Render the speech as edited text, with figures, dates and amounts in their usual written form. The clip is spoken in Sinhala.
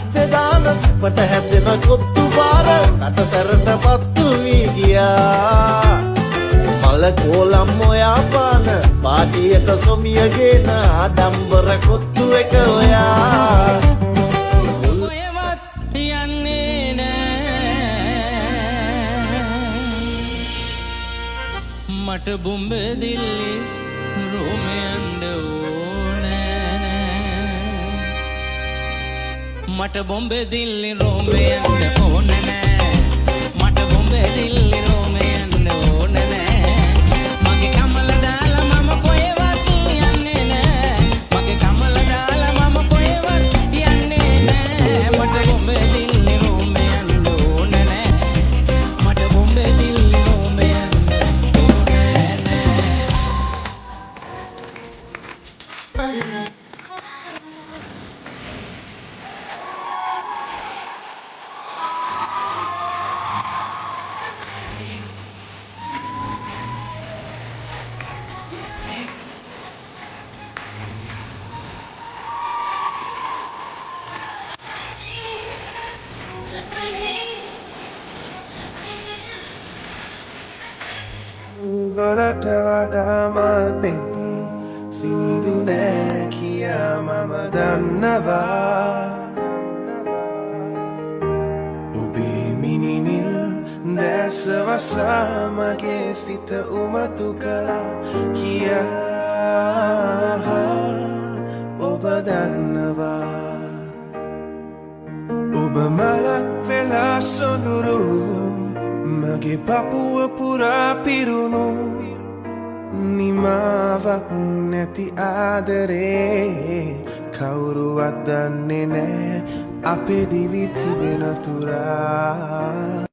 සත්‍යදාන සිපට හැදෙන කොත්තු පාර කට සැරට පත්තු වී ගියා මල කෝලම් ඔයා පාන පාටියක සොමියගෙන ආඩම්බර කොත්තු එක ඔයා ඔයවත් යන්නේ නෑ මට බොම්බේ දිල්ලි රෝමයන්ඩ මට බොම්බේ දිල්ලි රෝමයන්ඩ ඕන නෑ මට බොම්බේ දිල්ලි රෝමයන්ඩ ඕන නෑ මගේ කමල දාලා මම කොහෙවත් යන්නේ නෑ මගේ කමල දාලා මම කොහෙවත් යන්නේ නෑ මට බොම්බේ දිල්ලි රෝමයන්ඩ ඕන නෑ මට බොම්බේ දිල්ලි රෝමයන්ඩ ඕන නෑ ගොඩට වඩා මල් පෙති සිනිදු නෑ කියා මම දන්නවා ඔබේ මිනිනිල් දැස වසා මගේ සිත උමතු කළා කියා ඔබ දන්නවා ඔබ මලක් වෙලා සොඳුරු මගේ පපුව පුරා පිරුණු නිමාවක් නැති ආදරේ කවුරුවත් දන්නේ නෑ අපේ දිවි තිබෙන තුරා